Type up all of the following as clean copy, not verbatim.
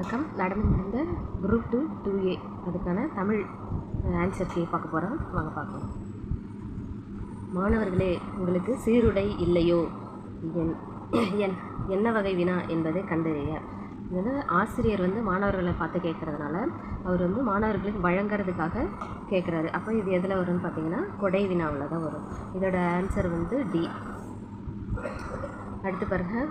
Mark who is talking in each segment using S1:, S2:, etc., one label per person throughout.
S1: வணக்கம். நடந்து முடிந்த குரூப் 2 2A அதுக்கான தமிழ் ஆன்சர் கீ பார்க்க போகிறோம். வாங்க பார்க்கலாம். மாணவர்களே, உங்களுக்கு சீருடை இல்லையோ? என்ன வகை வினா என்பதை கண்டறிய. இது ஆசிரியர் மாணவர்களை பார்த்து கேட்குறதுனால அவர் மாணவர்களுக்கு வழங்குறதுக்காக கேட்குறாரு. அப்போ இது எதில் வரும்னு பார்த்தீங்கன்னா கொடை வினாவில் தான் வரும். இதோட ஆன்சர் டி. அடுத்து பாருங்க,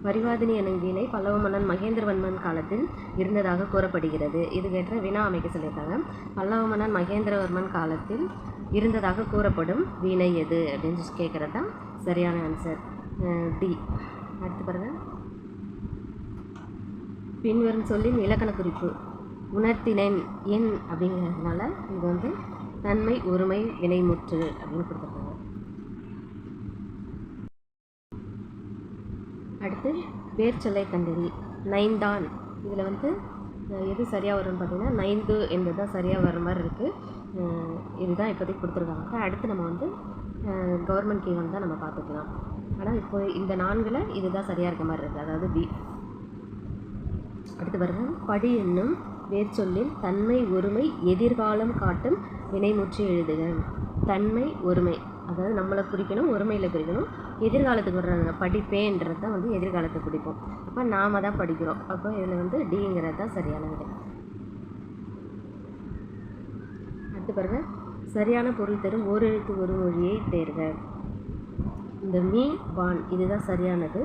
S1: பரிவாதினி எனும் வீணை பல்லவ மன்னன் மகேந்திரவர்மன் காலத்தில் இருந்ததாக கூறப்படுகிறது. இதுக்கேற்ற வினா அமைக்க சொல்லியிருக்காங்க. பல்லவ மன்னன் மகேந்திரவர்மன் காலத்தில் இருந்ததாக கூறப்படும் வீணை எது அப்படின்னு கேட்குறது தான் சரியான ஆன்சர் டி. அடுத்து பாருங்க, பின்வரும் சொல்லின் இலக்கண குறிப்பு உணர்த்தினேன் என் அப்படிங்கிறதுனால இது தன்மை ஒருமை வினைமுற்று அப்படின்னு கொடுத்துருக்காங்க. அடுத்து வேர் சொல்லை கண்டறி. நைந்தான், இதில் எது சரியாக வரும்னு பார்த்தீங்கன்னா நைந்து என்பது தான் சரியாக வர மாதிரி இருக்குது. இதுதான் இப்போதைக்கு கொடுத்துருக்காங்க. அடுத்து நம்ம கவர்மெண்ட் கீ தான் நம்ம பார்த்துக்கலாம். ஆனால் இப்போ இந்த 4ல் இதுதான் சரியாக இருக்க மாதிரி இருக்குது, அதாவது பி. அடுத்து பாருங்க, படி என்னும் வேர் சொல்லில் தன்மை ஒருமை எதிர்காலம் காட்டும் வினைமுற்று எழுதுக. தன்மை ஒருமை, அதாவது நம்மளை குறிக்கணும், ஒருமையில் குறிக்கணும். எதிர்காலத்துக்கு வர்றாங்க, படிப்பேன்றது தான் எதிர்காலத்தை குறிப்போம். அப்போ நாம தான் படிக்கிறோம். அப்போ இதில் டிங்கிறது தான் சரியான விடை. அடுத்து பாருங்க, சரியான பொருள் தரும் ஓரெழுத்து ஒரு மொழியை தேர்க. இந்த மீ பான் இதுதான் சரியானது,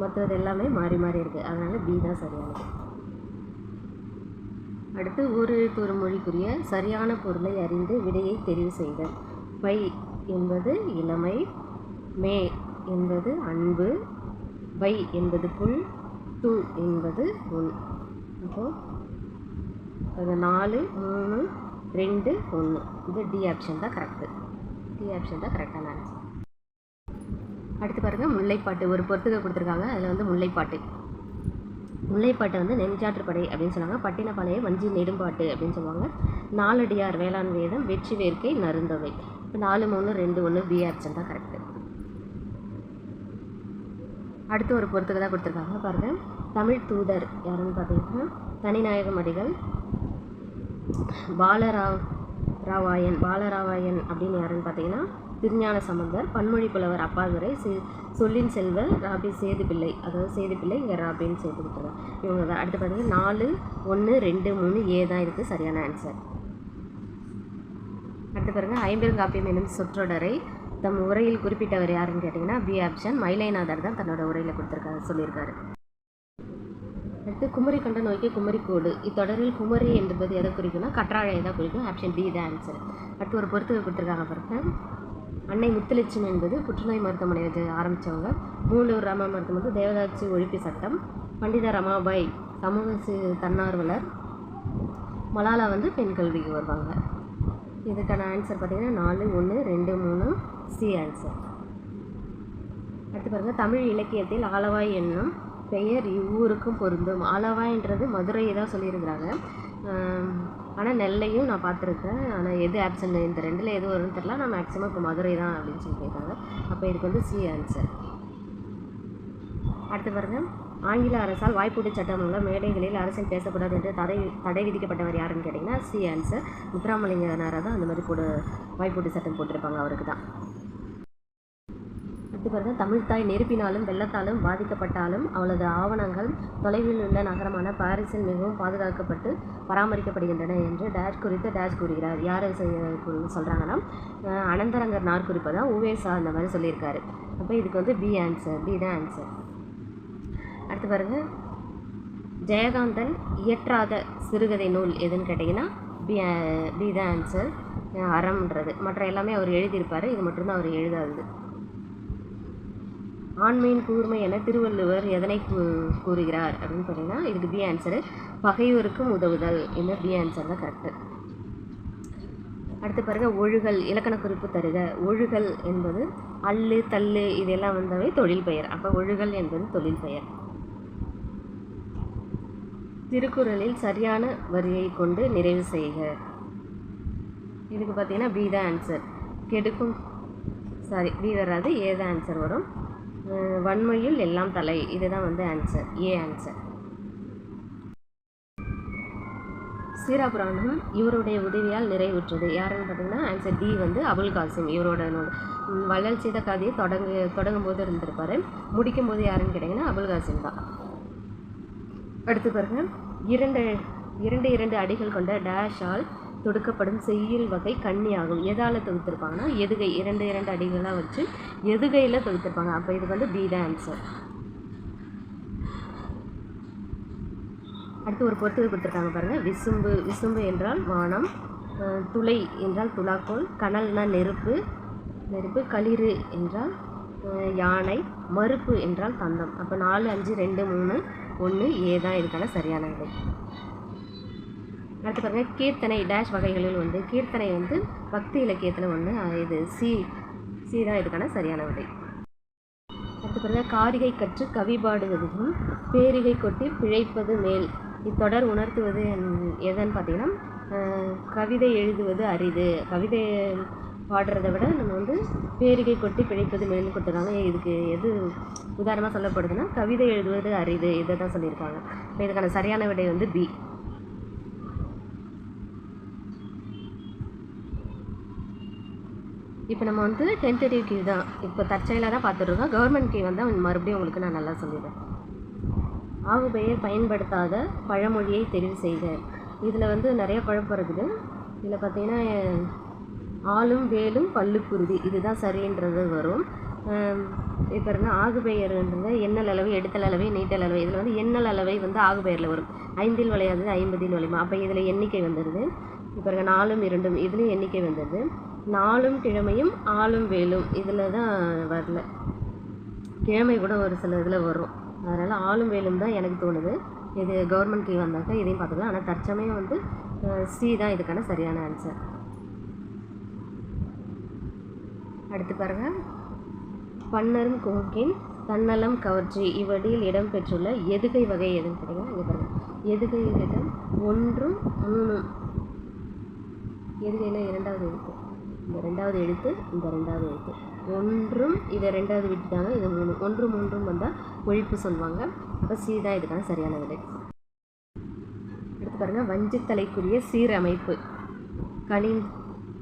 S1: மற்றது எல்லாமே மாறி மாறி இருக்குது, அதனால் பி தான் சரியானது. அடுத்து ஓரெழுத்து ஒரு மொழிக்குரிய சரியான பொருளை அறிந்து விடையை தெரிவு செய்க. பை என்பது இளமை, மே என்பது அன்பு, வை என்பது புல், து என்பது உள். இப்போது 4 3 2 1 இது டி ஆப்ஷன் தான் கரெக்டு. டி ஆப்ஷன் தான் கரெக்டான ஆன்சர். அடுத்து பாருங்கள், முல்லைப்பாட்டு ஒரு பொறுத்துக்க கொடுத்துருக்காங்க. அதில் முல்லைப்பாட்டு முல்லைப்பாட்டை நெஞ்சாற்றுப்படை அப்படின்னு சொல்லுவாங்க. பட்டினப்பாளைய வஞ்சி நெடும்பாட்டு அப்படின்னு சொல்லுவாங்க. நாலடியார் வேளாண் வேதம் வெற்றி வேர்க்கை நருந்தவை. இப்போ 4 3 2 1 பி ஆப்ஷன் தான் கரெக்டு. அடுத்து ஒரு பொறுத்துக்கு தான் கொடுத்துருக்காங்க. பாருங்கள், தமிழ் தூதர் யாருன்னு பார்த்தீங்கன்னா தனிநாயகம் அடிகள். பாலராவாயன் அப்படின்னு யாருன்னு பார்த்தீங்கன்னா திருஞான சம்பந்தர். பன்மொழி புலவர் அப்பாதுரை. சொல்லின் செல்வர் ராபி சேதுப்பிள்ளை, அதாவது சேதுப்பிள்ளை இங்கே ராபின்னு சேர்த்து கொடுத்துருக்காங்க. இவங்க தான். அடுத்து பார்த்தீங்கன்னா 4 1 2 3 ஏ தான் இருக்குது சரியான ஆன்சர். அடுத்து பாருங்கள், ஐம்பெருங்காப்பியம் எனும் சொற்றொடரை தம் உரையில் குறிப்பிட்டவர் யாருன்னு கேட்டிங்கன்னா பி ஆப்ஷன் மயிலைநாதர் தான் தன்னோட உரையில் சொல்லியிருக்காரு. அடுத்து குமரி கண்ட நோய்க்கு குமரிக்கோடு. இத்தொடரில் குமரி என்பது எதை குறிக்கும்னா கற்றாழையை தான் குறிக்கும். ஆப்ஷன் டி தான் ஆன்சர். அடுத்து ஒரு பொறுத்து கொடுத்துருக்காங்க பாருங்க. அன்னை முத்துலட்சுமி என்பது புற்றுநோய் மருத்துவமனை ஆரம்பித்தவங்க. மூலூர் ராம மருத்துவமனை தேவதாட்சி ஒழிப்பு சட்டம். பண்டித ரமாபாய் சமூக தன்னார்வலர். மலாலா பெண் கல்விக்கு வருவாங்க. இதுக்கான ஆன்சர் பார்த்தீங்கன்னா 4 1 2 3 சி ஆன்சர். அடுத்து பாருங்கள், தமிழ் இலக்கியத்தில் ஆலவாய் என்னும் பெயர் இவ்வூருக்கும் பொருந்தும். ஆலவாய்ன்றது மதுரையை தான் சொல்லியிருக்கிறாங்க. ஆனால் நெல்லையும் நான் பார்த்துருக்கேன். ஆனால் எது ஆப்ஷன் இந்த 2ல் எது வரும்னு தெரியல. நான் மேக்ஸிமம் இப்போ மதுரை தான் அப்படின்னு சொல்லி கேட்குறாங்க. அப்போ இதுக்கு சி ஆன்சர். அடுத்து பாருங்கள், ஆங்கில அரசால் வாய்ப்பூட்டு சட்டம் உள்ள மேடைகளில் அரசியல் பேசக்கூடாது என்று தடை விதிக்கப்பட்டவர் யாருன்னு கேட்டிங்கன்னா சி ஆன்சர். முத்துராமலிங்கனாரை தான் அந்த மாதிரி வாய்ப்பூட்டு சட்டம் போட்டிருப்பாங்க, அவருக்கு தான். அடுத்து பாருங்கள், தமிழ்த்தாய் நெருப்பினாலும் வெள்ளத்தாலும் பாதிக்கப்பட்டாலும் அவளது ஆவணங்கள் தொலைவில் உள்ள நகரமான பாரிஸில் மிகவும் பாதுகாக்கப்பட்டு பராமரிக்கப்படுகின்றன என்று டேஷ் குறித்து டேஷ் கூறுகிறார். யார் சொல்கிறாங்கன்னா அனந்தரங்கர் நார் குறிப்பை தான் உவேசா அந்த மாதிரி சொல்லியிருக்காரு. அப்போ இதுக்கு பி ஆன்சர், பி தான் ஆன்சர். அடுத்து பாருங்கள், ஜெயகாந்தன் இயற்றாத சிறுகதை நூல் எதுன்னு கேட்டிங்கன்னா பி தான் ஆன்சர். அறம்ன்றது, மற்ற எல்லாமே அவர் எழுதியிருப்பார், இது மட்டும்தான் அவர் எழுதாது. ஆண்மையின் கூர்மை என திருவள்ளுவர் எதனை கூறுகிறார் அப்படின்னு பார்த்தீங்கன்னா இதுக்கு பி ஆன்சரு பகையோருக்கும் உதவுதல். இந்த பி ஆன்சர் தான் கரெக்டு. அடுத்து பாருங்கள், ஒழுகல் இலக்கண குறிப்பு தருக. ஒழுகல் என்பது அல்லு தள்ளு இதெல்லாம் வந்தவை தொழில் பெயர். அப்போ ஒழுகல் என்பது தொழில் பெயர். திருக்குறளில் சரியான வரியை கொண்டு நிறைவு செய்க. இதுக்கு பார்த்தீங்கன்னா பி தான் ஆன்சர். கெடுக்கும் பி வராது, ஏ தான் ஆன்சர் வரும். வன்மையில் எல்லாம் தலை இதுதான் ஆன்சர், ஏ ஆன்சர். சீராபுராணம் இவருடைய உதவியால் நிறைவுற்றது. யாருன்னு பார்த்தீங்கன்னா ஆன்சர் டி வந்து அபுல் காசிம். இவரோட நூல் வள்ளல் சீத கதையை தொடங்கும் போது இருந்திருப்பார். முடிக்கும் போது யாருன்னு கேட்டிங்கன்னா அபுல் காசிம் தான். அடுத்து பாருங்க, இரண்டு அடிகள் கொண்ட டேஷால் தொடுக்கப்படும் செய்யுள் வகை கண்ணி ஆகும். எதால் தொகுத்திருப்பாங்கன்னா எதுகை. இரண்டு அடிகளாக வச்சு எதுகையில் தொகுத்திருப்பாங்க. அப்போ இது வந்து பி தான் ஆன்சர். அடுத்து ஒரு பொறுத்துகை கொடுத்துருக்காங்க பாருங்கள். விசும்பு என்றால் வானம், துளை என்றால் துலாக்கோல், கனல்னா நெருப்பு, களிறு என்றால் யானை, மறுப்பு என்றால் தந்தம். அப்போ 4, 5, 2, 3, 1 ஏ தான் இதுக்கான சரியான விடை. அடுத்து பாருங்கள், கீர்த்தனை டேஷ் வகைகளில் ஒன்று. கீர்த்தனை வந்து பக்தி இலக்கியத்தில் ஒன்று. இது சி தான் இதுக்கான சரியான விடை. அடுத்து பாருங்கள், காரிகை கற்று கவி பாடுவதும் பேரிகை கொட்டி பிழைப்பது மேல். இத்தொடர் உணர்த்துவது எதுன்னு பார்த்தீங்கன்னா கவிதை எழுதுவது அரிது. கவிதை பாடுறதை விட நம்ம வந்து பேரிகை கொட்டி பிழைப்பது மேல்னு கொடுத்துருக்காங்க. இதுக்கு எது உதாரணமாக சொல்லப்படுதுன்னா கவிதை எழுதுவது அரிது, இதை தான் சொல்லியிருக்காங்க. இப்போ இதுக்கான சரியான விடை வந்து பி. இப்போ நம்ம வந்து டென்டேட்டிவ் கீ தான் இப்போ தற்செயலாக தான் பார்த்துட்ருக்கோம். கவர்மெண்ட் கீ வந்து மறுபடியும் உங்களுக்கு நான் நல்லா சொல்லிடுறேன். ஆகுபெயர் பயன்படுத்தாத பழமொழியை தெரிவு செய்க. இதில் வந்து நிறைய குழப்பம் இருக்குது. இதில் பார்த்தீங்கன்னா ஆளும் வேலும் பல்லுக்குருதி இதுதான் சரின்றது வரும். இப்போ இருந்தால் ஆகுபெயர்ன்றது எண்ணல் அளவை, எடுத்தல் அளவை, நீட்டல் அளவை. இதில் வந்து எண்ணல் அளவை வந்து ஆகுபெயரில் வரும். 5 வளையாதது 50 வளையுமா. அப்போ இதில் எண்ணிக்கை வந்துடுது. இப்போ 4, 2 இதுலேயும் எண்ணிக்கை வந்துடுது. 4 கிழமையும் ஆளும் வேலும் இதில் தான் வரல. கிழமை கூட ஒரு சில இதில் வரும். அதனால் ஆளும் வேலும் தான் எனக்கு தோணுது. இது கவர்மெண்ட் கீ வந்தாக்கா இதையும் பார்த்துக்கலாம். ஆனால் தற்சமயம் வந்து சி தான் இதுக்கான சரியான ஆன்சர். அடுத்து பாருங்கள், பன்னரும் கோக்கின் தன்னலம் கவர்ச்சி இவ்வடியில் இடம்பெற்றுள்ள எதுகை வகை எதுன்னு கேட்டிங்கன்னா இங்கே பாருங்கள். எதுகையிடம் 1, 3 எதுகையில் 2வது எழுத்து, இந்த 2வது எழுத்து, இந்த 2வது எழுத்து 1 இதை 2வது விட்டுட்டாங்க. இது 3, 1, 3 வந்தால் ஒழிப்பு சொல்லுவாங்க. அப்போ சி தான் இதுக்கான சரியான விடை. அடுத்து பாருங்கள், வஞ்சித்தலைக்குரிய சீரமைப்பு.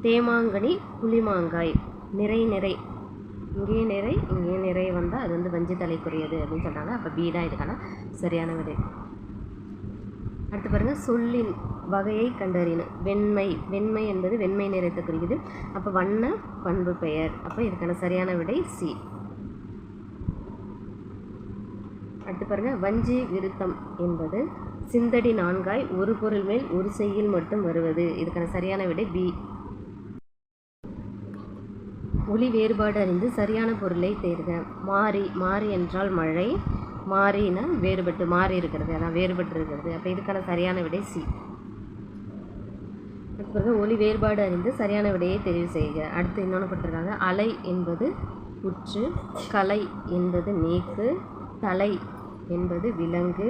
S1: தேமாங்கனி புளிமாங்காய் நிறை இங்கே நிறை வந்தால் அது வந்து வஞ்சித்தலைக்குரியது அப்படின்னு சொன்னாங்க. அப்போ பி தான் இதுக்கான சரியான விடை. அடுத்து பாருங்கள், சொல்லின் வகையை கண்டறியணும். வெண்மை என்பது வெண்மை நிறத்தை குறிக்குது. அப்போ வண்ண பண்பு பெயர். அப்போ இதுக்கான சரியான விடை சி. அடுத்து பாருங்கள், வஞ்சி விருத்தம் என்பது சிந்தடி 4 ஒரு பொருள் மேல் ஒரு செய்யுள் மட்டும் வருவது. இதுக்கான சரியான விடை பி. ஒளி வேறுபாடு அறிந்து சரியான பொருளை தேர்க. மாறி என்றால் மழை, மாறினா வேறுபட்டு மாறி இருக்கிறது, அதான் வேறுபட்டு இருக்கிறது. அப்போ இதுக்கான சரியான விடை சி. அடுத்து பிறகு ஒளி வேறுபாடு அறிந்து சரியான விடையை தெரிவு செய்க. அடுத்து இன்னொன்று கொடுத்துருக்காங்க. அலை என்பது உற்று, கலை என்பது நீக்கு, தலை என்பது விலங்கு,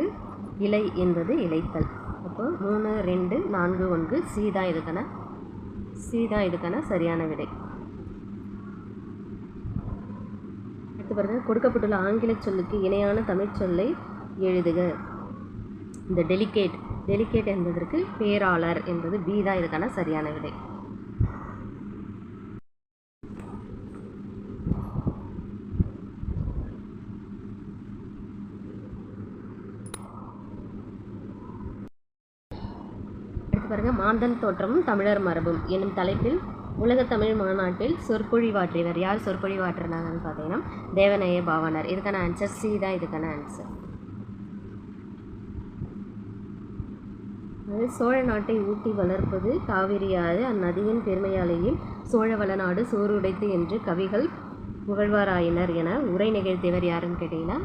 S1: இலை என்பது இலைத்தல். அப்போ 3, 2, 4, 1 சி தான் இதுக்கான சரியான விடை. அடுத்து பாருங்க, கொடுக்கப்பட்டுள்ள ஆங்கில சொல்லுக்கு இணையான தமிழ் சொல்லை எழுதுக. இந்த டெலிகேட் என்பதற்கு பேராளர் என்பது பி தான் இதுக்கான சரியான விடை. அடுத்து பாருங்க, மாந்தன் தோற்றமும் தமிழர் மரபும் என்னும் தலைப்பில் உலகத் தமிழ் மாநாட்டில் சொற்பொழிவாற்றியவர். யார் சொற்பொழிவாற்றினாங்கன்னு பார்த்தீங்கன்னா தேவநேய பாவாணர். இதுக்கான ஆன்சர் சி தான் இதுக்கான ஆன்சர். அது சோழ நாட்டை ஊட்டி வளர்ப்பது காவிரியாது, அந்நதியின் பெருமையாலேயே சோழ வளநாடு சோறு உடைத்து என்று கவிகள் புகழ்வாராயினர் என உரை நிகழ்த்தியவர் யாருன்னு கேட்டிங்கன்னா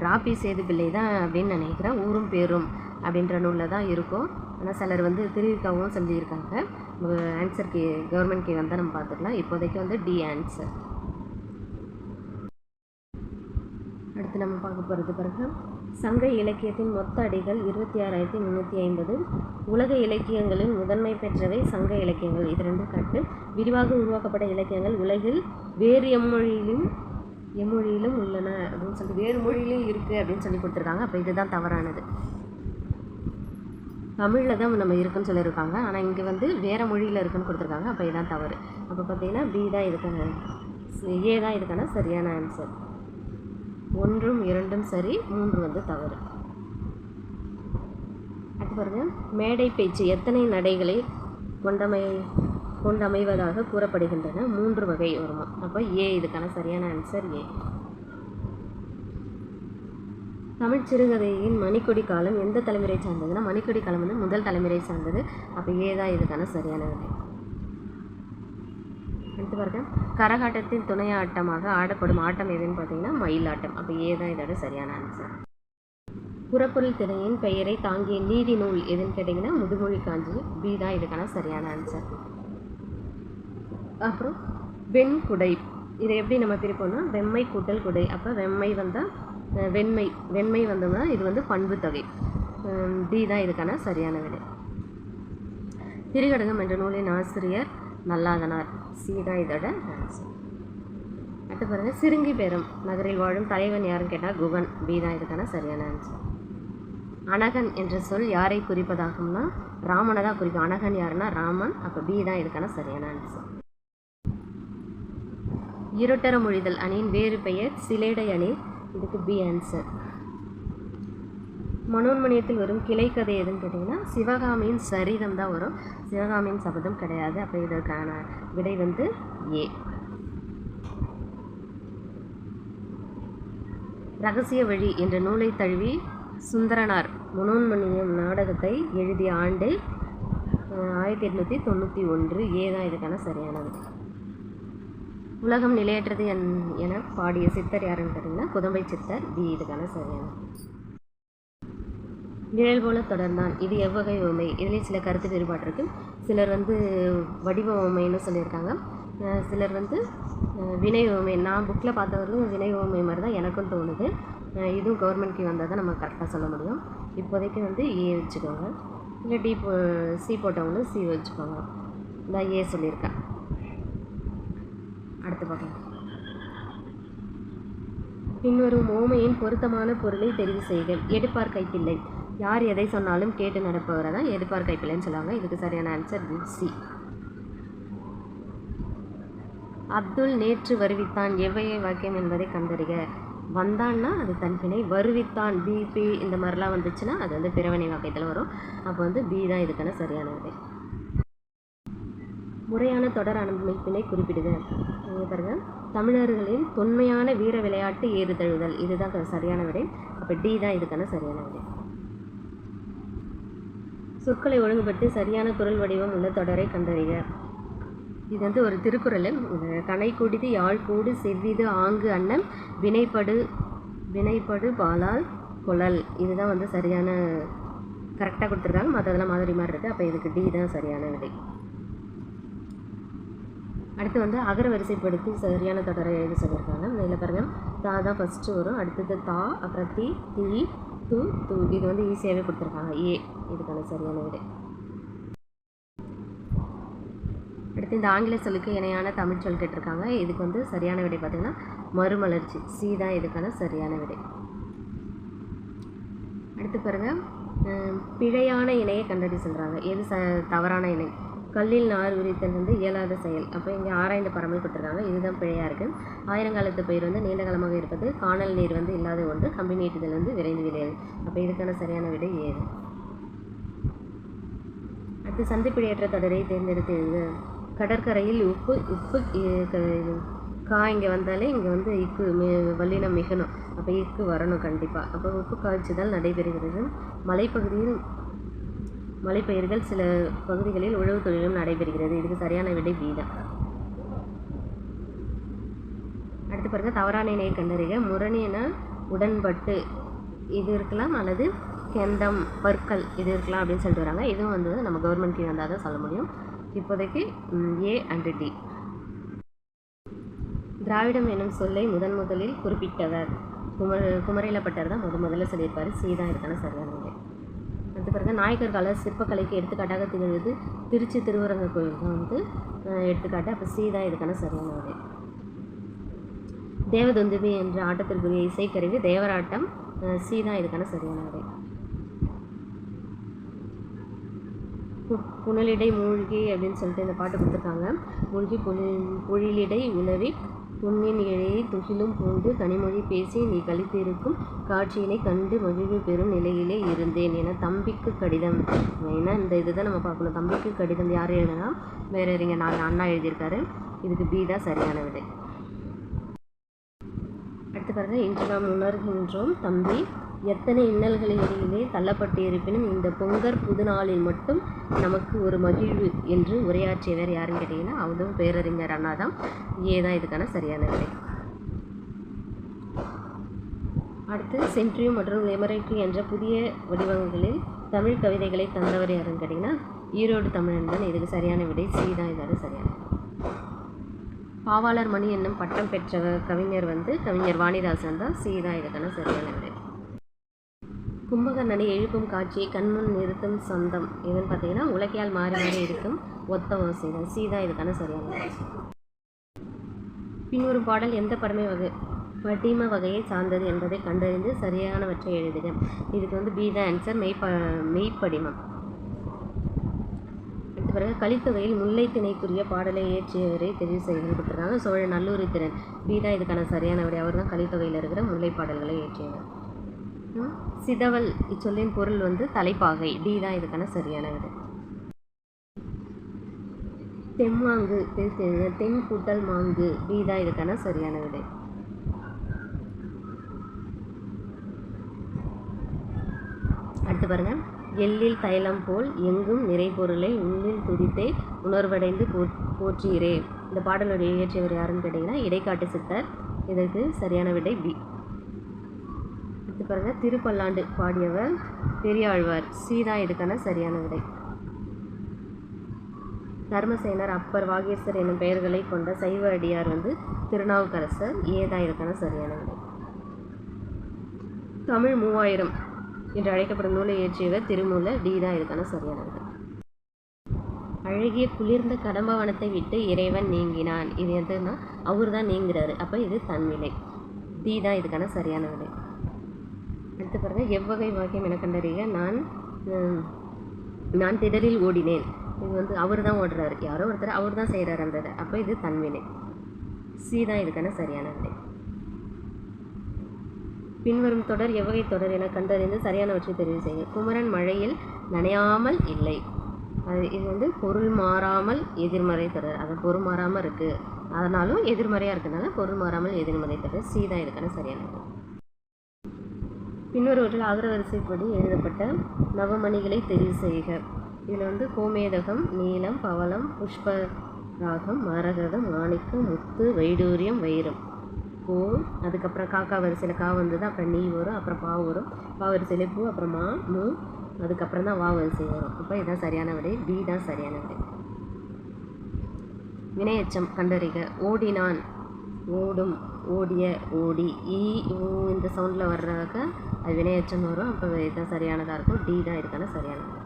S1: ராபி சேதுப்பிள்ளை தான் அப்படின்னு நினைக்கிறேன். ஊரும் பேரும் அப்படின்ற நூலில் தான் இருக்கும். ஆனால் சிலர் வந்து திருவிக்காவும் செஞ்சுருக்காங்க. ஆன்சருக்கு கவர்மெண்ட் கே வந்தால் நம்ம பார்த்துக்கலாம். இப்போதைக்கு வந்து டி ஆன்சர். அடுத்து நம்ம பார்க்க போகிறது பிறகு சங்க இலக்கியத்தின் மொத்த அடிகள் 26,350. உலக இலக்கியங்களில் முதன்மை பெற்றவை சங்க இலக்கியங்கள். இது 2 கட்டு. விரிவாக உருவாக்கப்பட்ட இலக்கியங்கள் உலகில் வேறு எம்மொழியிலும் உள்ளன அப்படின்னு சொல்லிட்டு வேறு மொழியிலும் இருக்குது அப்படின்னு சொல்லி கொடுத்துருக்காங்க. அப்போ இதுதான் தவறானது. தமிழில் தான் நம்ம இருக்குன்னு சொல்லியிருக்காங்க, ஆனால் இங்கே வந்து வேறு மொழியில் இருக்குன்னு கொடுத்துருக்காங்க. அப்போ இதுதான் தவறு. அப்போ பார்த்தீங்கன்னா பி தான் இதுக்கான, ஏ தான் இதுக்கான சரியான ஆன்சர். 1, 2 சரி, 3 வந்து தவறு. அடுத்து பாருங்கள், மேடை பேச்சு எத்தனை நடைகளை கொண்டமைவதாக கூறப்படுகின்றன? 3 வகை வருமா? அப்போ ஏ இதுக்கான சரியான ஆன்சர் ஏ. தமிழ் சிறுகதையின் மணிக்கொடி காலம் எந்த தலைமுறை சார்ந்ததுன்னா, மணிக்கொடி காலம் வந்து முதல் தலைமுறை சார்ந்தது. அப்போ ஏ தான் இதுக்கான சரியான விடை. அடுத்து பாருங்க, கரகாட்டத்தின் துணை ஆட்டமாக ஆடப்படும் ஆட்டம் எதுன்னு பார்த்தீங்கன்னா மயிலாட்டம். அப்போ ஏ தான் இதோட சரியான ஆன்சர். புறப்பொருள் திணையின் பெயரை தாங்கிய நீதி நூல் எதுன்னு கேட்டிங்கன்னா முதுமொழி காஞ்சி. பி தான் இதுக்கான சரியான ஆன்சர். அப்புறம் வெண்குடை, இதை எப்படி நம்ம பிரிப்போம்னா வெம்மை கூட்டல் குடை. அப்போ வெம்மை வந்தால் வெண்மை வந்தோம்னா இது வந்து பண்பு தொகை. டி தான் இதுக்கான சரியான விடை. திரிகடகம் என்ற நூலின் ஆசிரியர் நல்லாதனார். சி தான் இதோட ஆன்சர். அடுத்து பாருங்கள், சிறுங்கி பேரம் நகரில் வாழும் தலைவன் யாருன்னு கேட்டால் குகன். பி தான் இதுக்கான சரியான ஆன்சர். அனகன் என்ற சொல் யாரை குறிப்பதாகும்னா ராமனை தான் குறிக்கும். அனகன் யாருன்னா ராமன். அப்போ பி தான் இதுக்கான சரியான ஆன்சர். இருட்டர மொழிதல் அணியின் வேறு பெயர் சிலேடை அணி. இதுக்கு பி ஆன்சர். மனோன்மணியத்தில் வரும் கிளை கதை எதுன்னு கேட்டிங்கன்னா சிவகாமியின் சரிதம் தான் வரும், சிவகாமியின் சபதம் கிடையாது. அப்போ இதற்கான விடை வந்து ஏ. ரகசிய வழி என்ற நூலை தழுவி சுந்தரனார் மனோன்மணியம் நாடகத்தை எழுதிய ஆண்டு 1891. ஏ தான் இதுக்கான சரியானது. உலகம் நிலையற்றது என பாடிய சித்தர் யாருன்னு கேட்டிங்கன்னா குதம்பை சித்தர். பி இதுக்கான சரியானது. நிழல் போல தொடர்ந்தான், இது எவ்வகை உவமை? இதுலேயும் சில கருத்து வேறுபாடு இருக்குது. சிலர் வந்து வடிவ உவமைன்னு சொல்லியிருக்காங்க, சிலர் வந்து வினை உவமை. நான் புக்கில் பார்த்தவரைக்கும் வினை உவமை மாதிரி தான் எனக்கும் தோணுது. இதுவும் கவர்மெண்ட்க்கு வந்தால் தான் நம்ம கரெக்டாக சொல்ல முடியும். இப்போதைக்கு வந்து ஏ வச்சுக்கோங்க, இல்லை டி சி போட்டவங்களும் சி வச்சுக்கோங்க. நான் ஏ சொல்லியிருக்கேன். அடுத்து பார்க்கலாம். பின்வரும் ஓமையின் பொருத்தமான பொருளை தெரிவு செய்க. எடுப்பார் கைப்பிள்ளை. யார் எதை சொன்னாலும் கேட்டு நடப்பவரை தான் எடுப்பார் கைப்பிள்ளைன்னு சொல்லுவாங்க. இதுக்கு சரியான ஆன்சர் சி. அப்துல் நேற்று வருவித்தான் எவ்வகை வாக்கியம் என்பதை கண்டறிக. வந்தான்னா அது தன்பினை, வருவித்தான் பிபி இந்த மாதிரிலாம் வந்துச்சுன்னா அது வந்து பிறவினை வாக்கியத்தில் வரும். அப்போ வந்து பி தான் இதுக்கான சரியான விடை. முறையான தொடர் அமைப்பினை குறிப்பிடுக. பாருங்க, தமிழர்களின் தொன்மையான வீர விளையாட்டு ஏறுதழுதல். இதுதான் சரியான விடை. அப்போ டி தான் இதுக்கான சரியான விடை. சொற்களை ஒழுங்குபடுத்தி சரியான குரல் வடிவம் உள்ள தொடரை கண்டறிக. இது வந்து ஒரு திருக்குறள். கனை கூடிது யாழ் கூடு செவ்விது ஆங்கு அன்னம் வினைப்படு பாலால் குழல். இதுதான் வந்து சரியான கரெக்டாக கொடுத்துருக்காங்க, மற்றதெல்லாம் மாதிரி மாதிரி இருக்குது. அப்போ இதுக்கு டி தான் சரியான விடை. அடுத்து வந்து அகர வரிசைப்படுத்தி சரியான தொடரை எழுதி சொல்லியிருக்காங்க. இதில் பாருங்கள், தா தான் ஃபஸ்ட்டு வரும், அடுத்தது தா, அப்புறம் தி, தி, து, து. இது வந்து ஈஸியாகவே கொடுத்துருக்காங்க. ஏ இதுக்கான சரியான விடை. அடுத்து இந்த ஆங்கில சொல்லுக்கு இணையான தமிழ் சொல் கேட்டிருக்காங்க. இதுக்கு வந்து சரியான விடை பார்த்திங்கன்னா மறுமலர்ச்சி. சி தான் இதுக்கான சரியான விடை. அடுத்து பாருங்கள், பிழையான இணையை கண்டறி சொல்கிறாங்க. எது தவறான இணை? கல்லில் நார் விரித்தல் வந்து இயலாத செயல். அப்போ இங்கே ஆராய்ந்த பரமல் கொடுத்துருக்காங்க. இதுதான் பிழையாக இருக்குது. ஆயிரங்காலத்து பயிர் வந்து நீண்ட காலமாக இருப்பது, காணல் நீர் வந்து இல்லாத ஒன்று, கம்பி நீட்டுதல் வந்து விரைந்து விளையாது. அப்போ இதுக்கான சரியான விடை ஏது. அடுத்து சந்திப்பிழையற்ற தொடரை தேர்ந்தெடுத்து எழுது. கடற்கரையில் உப்பு கா இங்கே வந்தாலே இங்கே வந்து இக்கு வல்லினம் மிகணும். அப்போ இக்கு வரணும் கண்டிப்பாக. அப்போ உப்பு காய்ச்சுதல் நடைபெறுகிறது. மலைப்பயிர்கள் சில பகுதிகளில் உழவு தொழிலும் நடைபெறுகிறது. இதுக்கு சரியான விடை பி தான். அடுத்து பாருங்கள், தவறான இணையை கண்டறிக. முரணின உடன்பட்டு இது இருக்கலாம், அல்லது கெந்தம் பற்கள் இது இருக்கலாம் அப்படின்னு சொல்லிட்டு வராங்க. இதுவும் வந்து நம்ம கவர்மெண்ட்க்கு வந்தால் தான் சொல்ல முடியும். இப்போதைக்கு ஏ அண்டு டி. திராவிடம் என்னும் சொல்லை முதலில் குறிப்பிட்டவர் குமரிலப்பட்டர் தான் முதல்ல சொல்லியிருப்பார். சி தான் இதுக்கான சரியான விடை. அடுத்து பாருங்கள், நாயக்கர் கால சிற்பக்கலைக்கு எடுத்துக்காட்டாக திகழ்வது திருச்சி திருவரங்க கோயில் தான் வந்து எடுத்துக்காட்டு. அப்போ சி தான் இதுக்கான சரியான விடை. தேவதுந்துபி என்ற ஆட்டத்திற்குரிய இசைக்கருவி தேவராட்டம். சி தான் இதுக்கான சரியான விடை. புனலிடை மூழ்கி அப்படின்னு சொல்லிட்டு இந்த பாட்டு கொடுத்துருக்காங்க. மூழ்கி பொழிலிடை உணவி பொன்னின் இழையை துகிலும் பூண்டு கனிமொழி பேசி நீ கழித்திருக்கும் காட்சியினை கண்டு மகிழ்வு பெறும் நிலையிலே இருந்தேன் என தம்பிக்கு கடிதம். ஏன்னா இந்த இதுதான் நம்ம பார்க்கணும். தம்பிக்கு கடிதம் யார் எழுதுனா பேரறிஞர் அண்ணா எழுதியிருக்காரு. இதுக்கு பி தான் சரியான விடை. அடுத்து பாருங்க, இன்று நாம் உணர்கின்றோம் தம்பி எத்தனை இன்னல்களிடையிலே தள்ளப்பட்டு இருப்பினும் இந்த பொங்கற் புது நாளில் மட்டும் நமக்கு ஒரு மகிழ்வு என்று உரையாற்றியவர் யாருன்னு கேட்டிங்கன்னா அவரும் பேரறிஞர் அண்ணா தான். ஏதான் இதுக்கான சரியான விடை. அடுத்து சென்ட்ரியும் மற்றும் எமரைக்கு என்ற புதிய வடிவங்களில் தமிழ் கவிதைகளை தந்தவர் யாருன்னு கேட்டிங்கன்னா ஈரோடு தமிழன் தான். இதுக்கு சரியான விடை சி தான். இதாரு சரியான. பாவாளர் மணி என்னும் பட்டம் பெற்ற கவிஞர் கவிஞர் வாணிதாசன் தான். சி தான் இதுக்கான சரியான விடை. கும்பகர்ணனை எழுப்பும் காட்சியை கண்முன் நிறுத்தும் சொந்தம் எதுன்னு பார்த்தீங்கன்னா உலக்கையால் மாறி மாறி இருக்கும் ஒத்த ஓசை தான். சி தான் இதுக்கான சரியான விடை. பின்வரும் பாடல் எந்த படிம வகையை சார்ந்தது என்பதை கண்டறிந்து சரியானவற்றை எழுதுக. இதுக்கு பி தான் ஆன்சர். மெய்ப்படிமம். அடுத்த பிறகு கலித்தொகையில் முல்லை திணைக்குரிய பாடலை இயற்றியவரை தெரிவு செய்யணும்னு கொடுத்துருக்காங்க. சோழ நல்லூரி திறன். பி தான் இதுக்கான சரியான விடை. அவர் தான் கலித்தொகையில் இருக்கிற முல்லை பாடல்களை இயற்றியவர். சிதவல் இச்சொல்லின் பொருள் தலைப்பாகை. டி தான் இதுக்கான சரியான விடை. தெம்மாங்கு தென் கூட்டல் மாங்கு. டி தான் இதுக்கான சரியான விடை. அடுத்து பாருங்க, எள்ளில் தைலம் போல் எங்கும் நிறைபொருளை உள்ளில் துதித்தே உணர்வடைந்து போற்றுகிறே. இந்த பாடலுடைய இயற்றியவர் யாருன்னு கேட்டிங்கன்னா இடைக்காட்டு சித்தர். இதற்கு சரியான விடை பி. அடுத்து பாருங்க, திருப்பல்லாண்டு பாடியவர் பெரியாழ்வார். சி தான் இதுக்கான சரியான விடை. தர்மசேனர், அப்பர், வாகீசர் என்னும் பெயர்களை கொண்ட சைவ அடியார் திருநாவுக்கரசர். ஏ தான் இதுக்கான சரியான விடை. தமிழ் 3000 என்று அழைக்கப்படும் நூலை இயற்றியவர் திருமூலர். டி தான் இதுக்கான சரியான விடை. அழகிய குளிர்ந்த கடம்பவனத்தை விட்டு இறைவன் நீங்கினான். இது எதுனா அவர் தான் நீங்கிறாரு. அப்போ இது தன்விலை. டி தான் இதுக்கான சரியான விடை. அடுத்து பாருங்கள், எவ்வகை வாக்கியம் என கண்டறிய. நான் திடலில் ஓடினேன். இது அவர் தான் ஓடுறாரு. யாரோ ஒருத்தர் அவர் தான் செய்கிறார் அந்த. அப்போ இது தன்வினை. சி தான் இதுக்கான சரியான விடை. பின்வரும் தொடர் எவ்வகை தொடர் என கண்டறிந்து சரியானவற்றை தெரிவு செய்ய. குமரன் மழையில் நனையாமல் இல்லை. இது பொருள் மாறாமல் எதிர்மறை தொடர். அது பொருள் மாறாமல் இருக்குது, அதனாலும் எதிர்மறையாக இருக்கிறதுனால பொருள் மாறாமல் எதிர்மறை தொடர். சி தான் இதுக்கான சரியான விடை. பின்வருவற்றில் அகரவரிசைப்படி எழுதப்பட்ட நவமணிகளை தெரிவு செய்க. இதில் கோமேதகம், நீலம், பவளம், புஷ்பராகம், மரகதம், மாணிக்கம், முத்து, வைடூரியம், வைரம். பூ, அதுக்கப்புறம் காக்கா வரிசையில் கா வந்தது, அப்புறம் நீ வரும், அப்புறம் பா வரும், பா வரிசையில் பூ, அப்புறம் மா, மூ, அதுக்கப்புறம் தான் வா வரிசை வரும். அப்போ இதுதான் சரியான விடை. பி தான் சரியான விடை. வினையெச்சம் கண்டறிக. ஓடினான், ஓடும், ஓடிய, ஓடி. ஈ ஊ இந்த சவுண்டில் வர்றதாக அது வினையெச்சம் வரும். அப்போ இதுதான் சரியானதாக இருக்கும். டி தான் இதுக்கான சரியானது.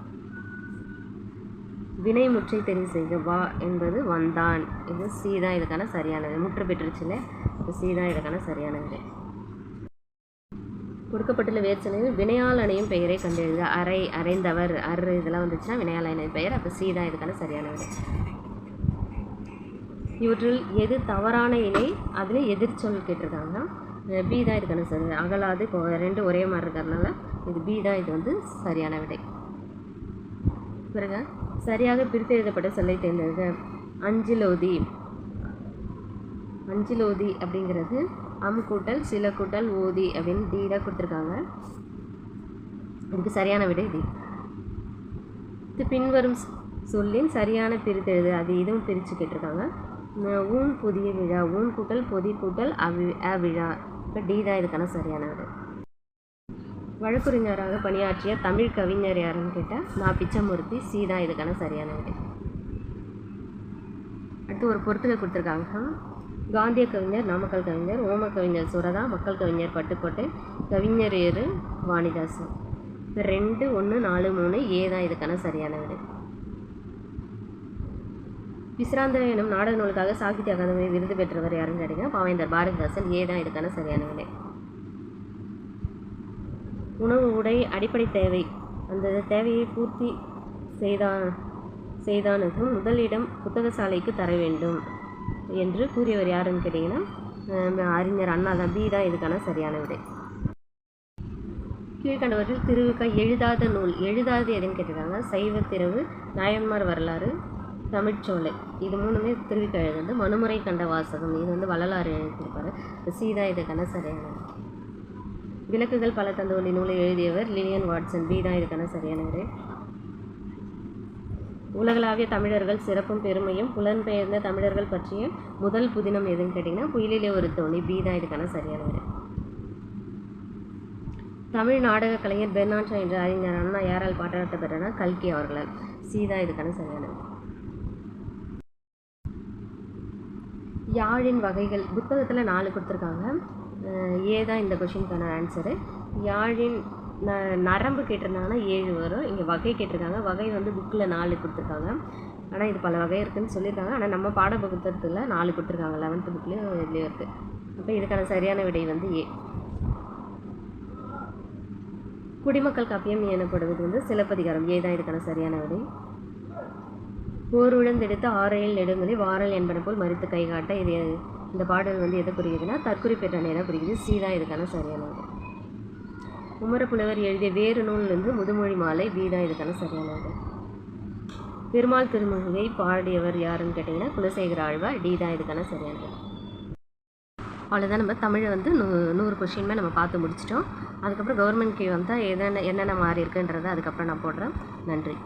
S1: வினை முற்றை தெரிவு செய்க. வா என்பது வந்தான். இது சி தான் இதுக்கான சரியானது. முற்று பெற்றுச்சுல, இப்போ சி தான் இதுக்கான சரியான விடை. கொடுக்கப்பட்டுள்ள வேர்ச்சனையில் வினையால் அணையும் பெயரை கண்டெழுதுக. அறை, அறைந்தவர், இதெல்லாம் வந்துச்சுன்னா வினையால் அணையும் பெயர். அப்போ சி தான் இதுக்கான சரியான விடை. இவற்றில் எது தவறான இணை, அதில் எதிர்ச்சொல் கேட்டிருக்காங்க. பி தான் இதுக்கான சரி. அகலாது, ரெண்டு ஒரே மாதிரி இருக்கிறதுனால இது பி தான் இது சரியான விடை. பிறகு சரியாக பிரித்து எழுதப்பட்ட சொல்லை தேர்ந்தெடுக்க. அஞ்சிலோதி. அஞ்சிலோதி அப்படிங்கிறது கூட்டல் சில கூட்டல் ஓதி அப்படின்னு டி தான் கொடுத்துருக்காங்க. இதுக்கு சரியான விடை டி. இது பின்வரும் சொல்லின் சரியான பிரித்து எழுது. அது இதுவும் பிரித்து கேட்டிருக்காங்க. ஊன் புதிய விழா. ஊன் கூட்டல் பொதி கூட்டல் அவிழா. இப்போ டி தான் இதுக்கான சரியான விடை. வழக்குரைஞராக பணியாற்றிய தமிழ் கவிஞர் யாருன்னு கேட்டால் நான் பிச்சமூர்த்தி. சி தான் இதுக்கான சரியான விடை. அடுத்து ஒரு பொறுத்துக கொடுத்துருக்காங்க. காந்திய கவிஞர் நாமக்கல் கவிஞர், ஓம கவிஞர் சுரதா, மக்கள் கவிஞர் பட்டுக்கோட்டை, கவிஞர் ஏறு வாணிதாசன். இப்போ 2, 1, 4, 3 ஏ தான் இதுக்கான சரியான விடை. விசிராந்தரம் எனும் நாடக நூலுக்காக சாகித்ய அகாதமி விருது பெற்றவர் யாருன்னு கேட்டிங்கன்னா பாவேந்தர் பாரதிதாசன். ஏ தான் இதுக்கான சரியான விடை. உணவு, உடை அடிப்படை தேவை. அந்த தேவையை பூர்த்தி செய்தானுக்கும் முதலிடம் புத்தகசாலைக்கு தர வேண்டும் என்று கூறியவர் யாருன்னு கேட்டிங்கன்னா அறிஞர் அண்ணா தான். பி தான் இதுக்கான சரியான விடை. கீழ்கண்டவற்றில் திருவிக எழுதாத நூல், எழுதாது எதுன்னு கேட்டிருக்காங்க. சைவத்திரவு, நாயன்மார் வரலாறு, தமிழ்ச்சோலை. இது மூணுமே திருவிக எழுதுறது. மனுமுறை கண்ட வாசகம், இது வந்து வள்ளலார் எழுதியிருப்பார். சி தான் இதுக்கான சரியான. விளக்குகள் பல தந்தவொலி நூலை எழுதியவர் லிலியன் வாட்சன். பி தான் இதுக்கான சரியான விடை. உலகளாவிய தமிழர்கள் சிறப்பும் பெருமையும் புலன்பெயர்ந்த தமிழர்கள் பற்றிய முதல் புதினம் எதுன்னு கேட்டிங்கன்னா புயலிலே ஒரு தோணி. பி தான் இதுக்கான சரியான விடை. தமிழ் நாடக கலைஞர் பெர்னாட் ஷா என்ற அறிஞர் அண்ணா யாரால் பாராட்ட பெற்றனா கல்கி அவர்களால். சி தான் இதுக்கான சரியான விடை. யாழின் வகைகள் புத்தகத்தில் 4 கொடுத்துருக்காங்க. ஏ தான் இந்த கொஷினுக்கான ஆன்சரு. யாழின் நரம்பு கேட்டிருந்தாங்கன்னா 7 வரும். இங்கே வகை கேட்டிருக்காங்க. வகை வந்து புக்கில் 4 கொடுத்துருக்காங்க. ஆனால் இது பல வகை இருக்குதுன்னு சொல்லியிருக்காங்க. ஆனால் நம்ம பாட புத்தகத்தில் 4 கொடுத்துருக்காங்க. 11th புக்லேயும் இதுலேயும் இருக்குது. அப்போ இதுக்கான சரியான விடை வந்து ஏ. குடிமக்கள் காப்பியம் எனப்படுவது வந்து சிலப்பதிகாரம். ஏ தான் இதுக்கான சரியான விடை. போர் உழந்தெடுத்து ஆரையில் நெடுங்கலி வாரல் என்பன போல் மறித்து கை காட்ட. இது இந்த பாடல் வந்து எதை குறிக்குதுன்னா தற்குறிப்பெற்ற நேரம் குறிக்குது. சி தான் இதுக்கான சரியான விடை. குமரப்புலவர் எழுதிய வேறு நூலிலிருந்து முதுமொழி மாலை. பி தான் இதுக்கான சரியான விடை. பெருமாள் திருமொழியை பாடியவர் யாருன்னு கேட்டிங்கன்னா குலசேகர ஆழ்வார். டி தான் இதுக்கான சரியான விடை. அவ்வளோதான். நம்ம தமிழை வந்து 100 கொஷின்மே நம்ம பார்த்து முடிச்சிட்டோம். அதுக்கப்புறம் கவர்மெண்ட் கீழ் வந்தால் என்னென்ன மாறி இருக்குன்றதை அதுக்கப்புறம் நான் போடுறேன். நன்றி.